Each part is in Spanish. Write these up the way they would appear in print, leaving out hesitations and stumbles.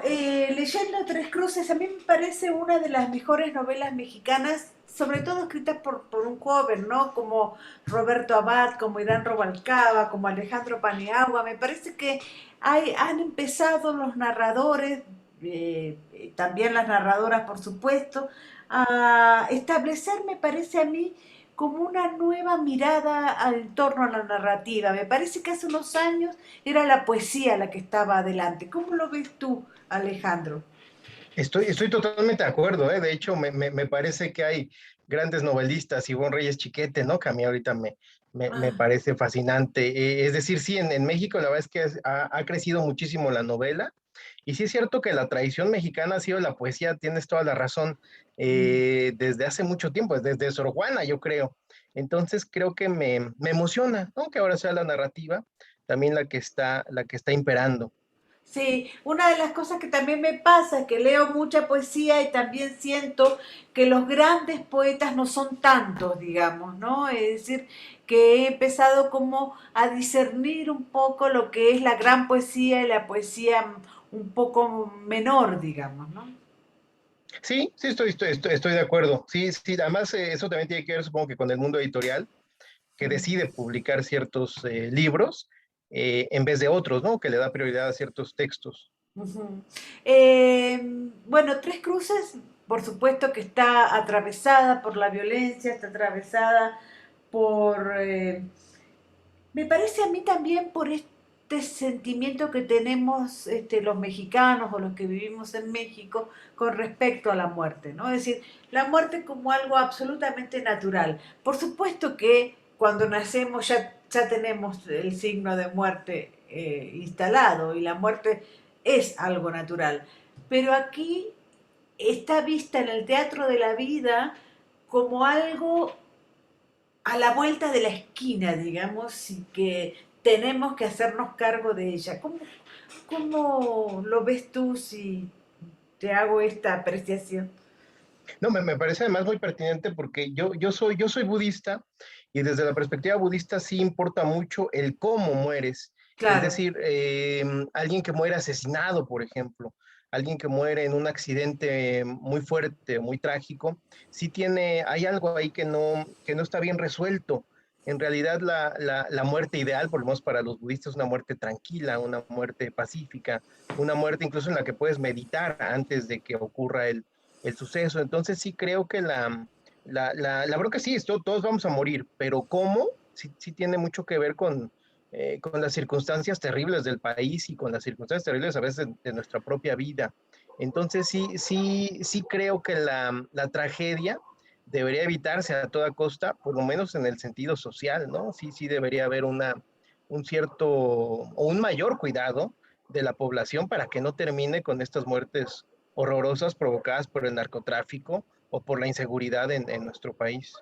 leyendo Tres Cruces, a mí me parece una de las mejores novelas mexicanas, sobre todo escritas por un joven, ¿no? Como Roberto Abad, como Irán Robalcaba, como Alejandro Paniagua. Me parece que han empezado los narradores, también las narradoras, por supuesto, a establecer, me parece a mí, como una nueva mirada al torno a la narrativa. Me parece que hace unos años era la poesía la que estaba adelante. ¿Cómo lo ves tú, Alejandro? Estoy totalmente de acuerdo, ¿eh? De hecho, me parece que hay grandes novelistas, Ivonne Reyes Chiquete, ¿no? Que a mí ahorita me Ah, parece fascinante. Es decir, sí, en México la verdad es que ha crecido muchísimo la novela. Y sí es cierto que la tradición mexicana ha sido la poesía, tienes toda la razón, mm. desde hace mucho tiempo, desde Sor Juana, yo creo. Entonces creo que me emociona, ¿no? Que ahora sea la narrativa también la que está imperando. Sí, una de las cosas que también me pasa es que leo mucha poesía y también siento que los grandes poetas no son tantos, digamos, ¿no? Es decir, que he empezado como a discernir un poco lo que es la gran poesía y la poesía un poco menor, digamos, ¿no? Sí, sí, estoy de acuerdo. Sí, sí, además eso también tiene que ver, supongo que con el mundo editorial, que decide publicar ciertos libros en vez de otros, ¿no? Que le da prioridad a ciertos textos. Ujú. Bueno, Tres Cruces, por supuesto que está atravesada por la violencia, está atravesada por, me parece a mí también por este sentimiento que tenemos los mexicanos o los que vivimos en México con respecto a la muerte, ¿no? Es decir, la muerte como algo absolutamente natural. Por supuesto que cuando nacemos ya tenemos el signo de muerte instalado y la muerte es algo natural. Pero aquí está vista en el teatro de la vida como algo a la vuelta de la esquina, digamos, y que tenemos que hacernos cargo de ella. ¿Cómo lo ves tú si te hago esta apreciación? No, me parece además muy pertinente porque yo soy budista y desde la perspectiva budista sí importa mucho el cómo mueres. Es Claro. decir, alguien que muere asesinado, por ejemplo, alguien que muere en un accidente muy fuerte, muy trágico, hay algo ahí que no está bien resuelto. En realidad, la muerte ideal, por lo menos para los budistas, es una muerte tranquila, una muerte pacífica, una muerte incluso en la que puedes meditar antes de que ocurra el suceso. Entonces sí creo que la bronca sí, todos vamos a morir, pero ¿cómo? Sí, sí tiene mucho que ver con las circunstancias terribles del país y con las circunstancias terribles a veces de nuestra propia vida. Entonces sí creo que la tragedia debería evitarse a toda costa, por lo menos en el sentido social, ¿no? Sí debería haber un cierto o un mayor cuidado de la población para que no termine con estas muertes horrorosas provocadas por el narcotráfico o por la inseguridad en nuestro país.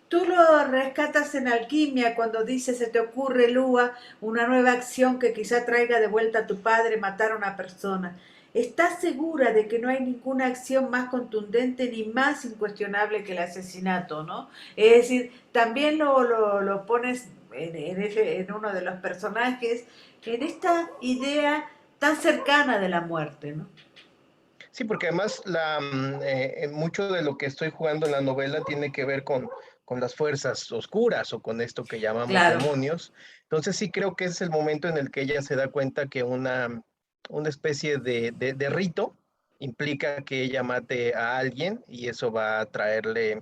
Tú lo rescatas en Alquimia cuando dice, se te ocurre, Lua, una nueva acción que quizá traiga de vuelta a tu padre, matar a una persona. ¿Estás segura de que no hay ninguna acción más contundente ni más incuestionable que el asesinato, no? Es decir, también lo pones en uno de los personajes, en esta idea tan cercana de la muerte, ¿no? Sí, porque además mucho de lo que estoy jugando en la novela tiene que ver con las fuerzas oscuras o con esto que llamamos Claro. demonios. Entonces sí creo que es el momento en el que ella se da cuenta que una especie de rito implica que ella mate a alguien y eso va a traerle,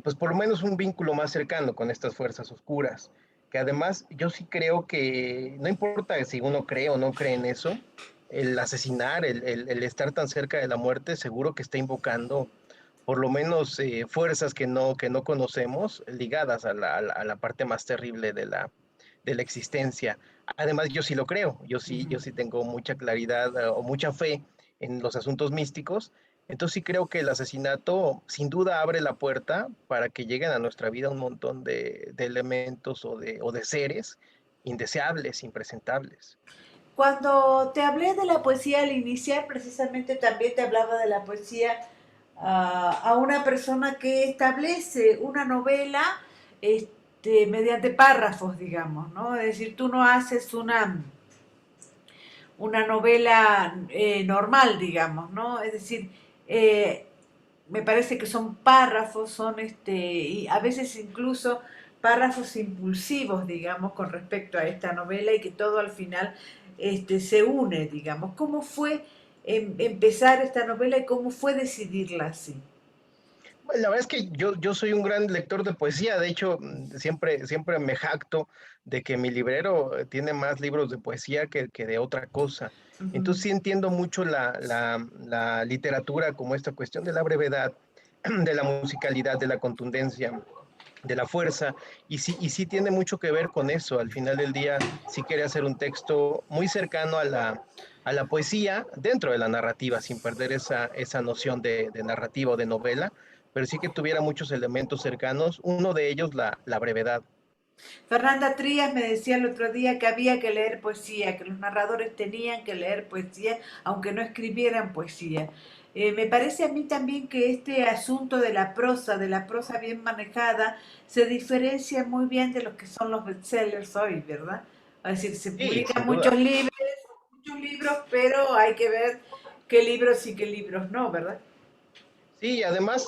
pues por lo menos un vínculo más cercano con estas fuerzas oscuras. Que además yo sí creo que no importa si uno cree o no cree en eso, el asesinar, el estar tan cerca de la muerte, seguro que está invocando por lo menos fuerzas que no conocemos, ligadas a la parte más terrible de la existencia. Además, yo sí lo creo, yo sí tengo mucha claridad o mucha fe en los asuntos místicos. Entonces sí creo que el asesinato sin duda abre la puerta para que lleguen a nuestra vida un montón de elementos o de seres indeseables, impresentables. Cuando te hablé de la poesía al iniciar, precisamente también te hablaba de la poesía a una persona que establece una novela mediante párrafos, digamos, ¿no? Es decir, tú no haces una novela normal, digamos, ¿no? Es decir, eh, me parece que son párrafos, son y a veces incluso párrafos impulsivos, digamos, con respecto a esta novela y que todo al final se une, digamos. ¿Cómo fue empezar esta novela y cómo fue decidirla así? Bueno, la verdad es que yo soy un gran lector de poesía, de hecho, siempre me jacto de que mi librero tiene más libros de poesía que de otra cosa. Ujú. Entonces sí entiendo mucho la literatura como esta cuestión de la brevedad, de la musicalidad, de la contundencia, de la fuerza, y sí tiene mucho que ver con eso. Al final del día, sí quería hacer un texto muy cercano a la poesía, dentro de la narrativa, sin perder esa noción de narrativa o de novela, pero sí que tuviera muchos elementos cercanos, uno de ellos la brevedad. Fernanda Trías me decía el otro día que había que leer poesía, que los narradores tenían que leer poesía, aunque no escribieran poesía. Me parece a mí también que este asunto de la prosa bien manejada, se diferencia muy bien de los que son los bestsellers hoy, ¿verdad? Es decir, se Sí, publican sin duda. muchos libros, pero hay que ver qué libros y qué libros no, ¿verdad? Sí, además,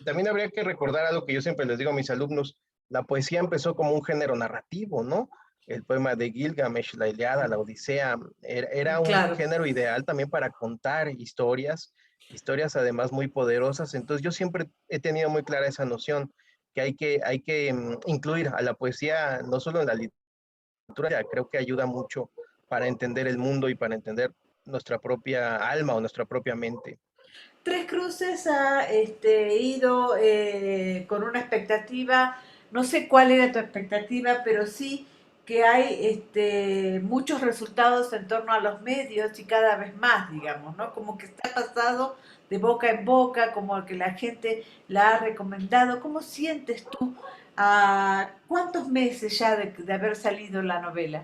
también habría que recordar algo que yo siempre les digo a mis alumnos, la poesía empezó como un género narrativo, ¿no? El poema de Gilgamesh, la Ilíada, la Odisea, era un Claro. género ideal también para contar historias, historias además muy poderosas. Entonces yo siempre he tenido muy clara esa noción que hay que incluir a la poesía no solo en la literatura, creo que ayuda mucho para entender el mundo y para entender nuestra propia alma o nuestra propia mente. Tres Cruces ha ido con una expectativa, no sé cuál era tu expectativa, pero sí que hay muchos resultados en torno a los medios y cada vez más, digamos, ¿no? Como que está pasado de boca en boca, como que la gente la ha recomendado. ¿Cómo sientes tú a cuántos meses ya de haber salido la novela?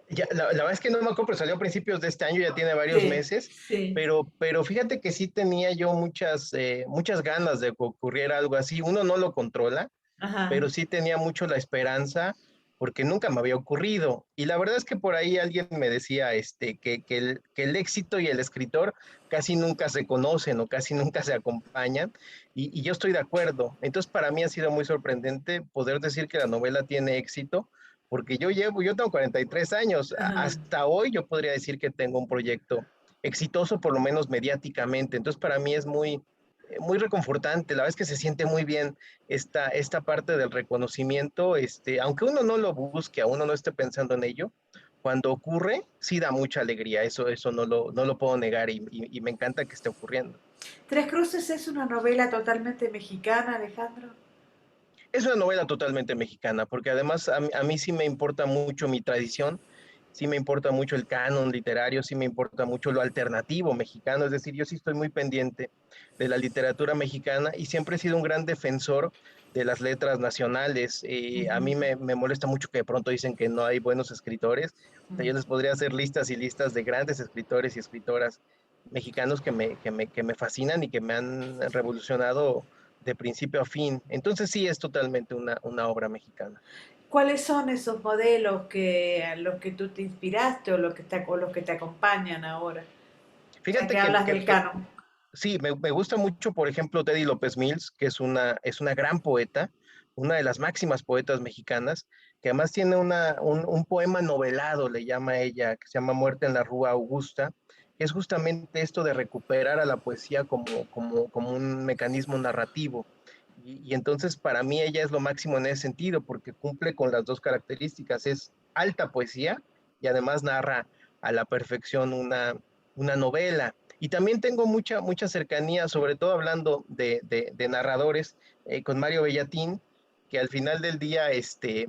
Ya, la verdad es que no me acuerdo, pero salió a principios de este año, ya tiene varios Sí, meses, sí, pero fíjate que sí tenía yo muchas ganas de que ocurriera algo así. Uno no lo controla, ajá. pero sí tenía mucho la esperanza porque nunca me había ocurrido. Y la verdad es que por ahí alguien me decía que el éxito y el escritor casi nunca se conocen o casi nunca se acompañan, y yo estoy de acuerdo. Entonces para mí ha sido muy sorprendente poder decir que la novela tiene éxito, porque yo tengo 43 años, Ajá. hasta hoy yo podría decir que tengo un proyecto exitoso, por lo menos mediáticamente. Entonces para mí es muy reconfortante, la verdad es que se siente muy bien esta parte del reconocimiento, aunque uno no lo busque, a uno no esté pensando en ello, cuando ocurre, sí da mucha alegría, eso no lo puedo negar, y me encanta que esté ocurriendo. Tres Cruces es una novela totalmente mexicana, Alejandro. Es una novela totalmente mexicana, porque además a mí sí me importa mucho mi tradición, sí me importa mucho el canon literario, sí me importa mucho lo alternativo mexicano, es decir, yo sí estoy muy pendiente de la literatura mexicana y siempre he sido un gran defensor de las letras nacionales. A Ujú, mí me molesta mucho que de pronto dicen que no hay buenos escritores. O sea, ujú. yo les podría hacer listas y listas de grandes escritores y escritoras mexicanos que me fascinan y que me han revolucionado de principio a fin. Entonces sí es totalmente una obra mexicana. ¿Cuáles son esos modelos que a los que tú te inspiraste o los que te acompañan ahora? Ya Fíjate que que, hablas que, del que canon. sí, me gusta mucho, por ejemplo, Teddy López Mills, que es una gran poeta, una de las máximas poetas mexicanas, que además tiene un poema novelado, le llama ella, que se llama Muerte en la Rúa Augusta, que es justamente esto de recuperar a la poesía como un mecanismo narrativo. Y entonces para mí ella es lo máximo en ese sentido, porque cumple con las dos características, es alta poesía y además narra a la perfección una novela. Y también tengo mucha cercanía, sobre todo hablando de narradores, con Mario Bellatín, que al final del día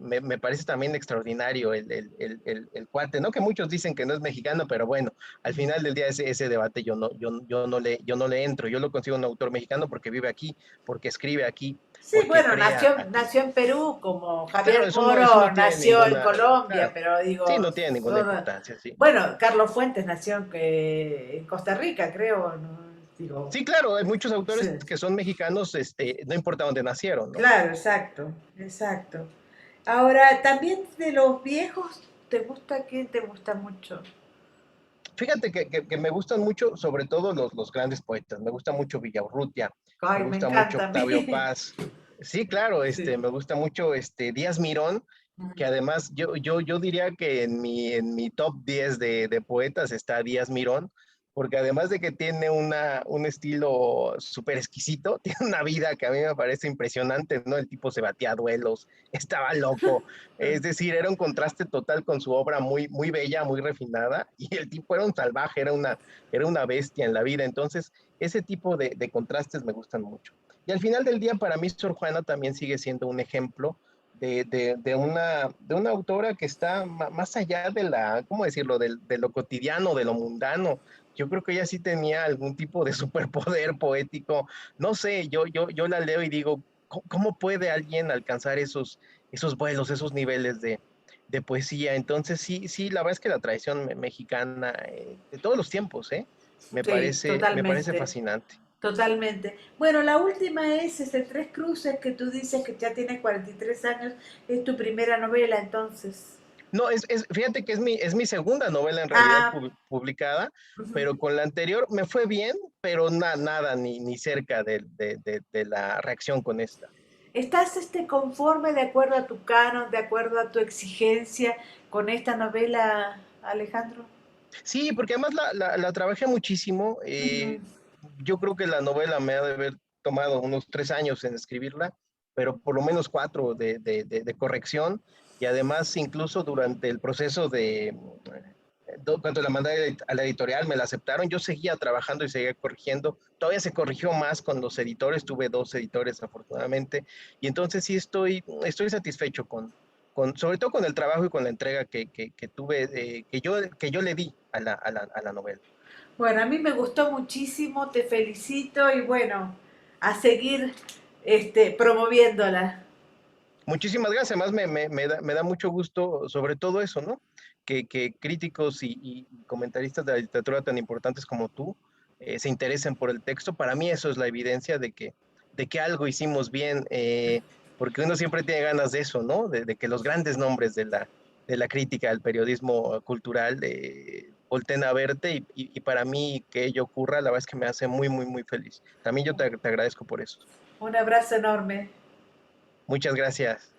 me parece también extraordinario el cuate, ¿no? Que muchos dicen que no es mexicano, pero bueno, al final del día ese debate yo no le entro. Yo lo consigo un autor mexicano porque vive aquí, porque escribe aquí, Sí, porque bueno, crea nació aquí. en Perú, como Claro, Javier eso no Moro tiene nació en ninguna, Colombia, claro, pero sí, digo, no tiene ninguna importancia, sí. bueno, Carlos Fuentes nació en Costa Rica, creo, ¿no? Digo, Sí, claro, hay muchos autores sí, que son mexicanos, no importa dónde nacieron, ¿no? claro, exacto, exacto. Ahora, también de los viejos, ¿te gusta quién te gusta mucho? Fíjate que me gustan mucho, sobre todo los grandes poetas. Me gusta mucho Villaurrutia, me Ay, me gusta mucho encanta a Octavio mí. Paz. Sí, claro, Sí. me gusta mucho Díaz Mirón, que además yo diría que en mi top 10 de poetas está Díaz Mirón, porque además de que tiene un estilo súper exquisito, tiene una vida que a mí me parece impresionante, ¿no? El tipo se batía a duelos, estaba loco, es decir, era un contraste total con su obra muy, muy bella, muy refinada, y el tipo era un salvaje, era una bestia en la vida. Entonces, ese tipo de contrastes me gustan mucho. Y al final del día, para mí, Sor Juana también sigue siendo un ejemplo de una autora que está más allá de la, ¿cómo decirlo?, de lo cotidiano, de lo mundano. Yo creo que ella sí tenía algún tipo de superpoder poético. No sé, yo la leo y digo, ¿cómo puede alguien alcanzar esos vuelos, esos niveles de poesía? Entonces, sí, sí, la verdad es que la tradición mexicana de todos los tiempos, Sí, me parece totalmente, fascinante. totalmente. Bueno, la última es Tres Cruces, que tú dices que ya tienes 43 años, es tu primera novela, entonces. No, fíjate que es mi segunda novela en realidad Ah, publicada, ujú. pero con la anterior me fue bien, pero nada, ni cerca de la reacción con esta. ¿Estás conforme de acuerdo a tu canon, de acuerdo a tu exigencia con esta novela, Alejandro? Sí, porque además la trabajé muchísimo. Ujú. Yo creo que la novela me ha de haber tomado unos 3 años en escribirla, pero por lo menos 4 de corrección. Y además, incluso durante el proceso cuando la mandé a la editorial, me la aceptaron, yo seguía trabajando y seguía corrigiendo. Todavía se corrigió más con los editores, tuve 2 editores afortunadamente. Y entonces sí estoy satisfecho sobre todo con el trabajo y con la entrega que tuve, que yo le di a la novela. Bueno, a mí me gustó muchísimo, te felicito y bueno, a seguir promoviéndola. Muchísimas gracias. Además, me da mucho gusto, sobre todo eso, ¿no? Que críticos y comentaristas de la literatura tan importantes como tú se interesen por el texto. Para mí eso es la evidencia de que algo hicimos bien, porque uno siempre tiene ganas de eso, ¿no? De que los grandes nombres de la crítica, del periodismo cultural, volteen a verte y para mí que ello ocurra, la verdad es que me hace muy, muy, muy feliz. También yo te agradezco por eso. Un abrazo enorme. Muchas gracias.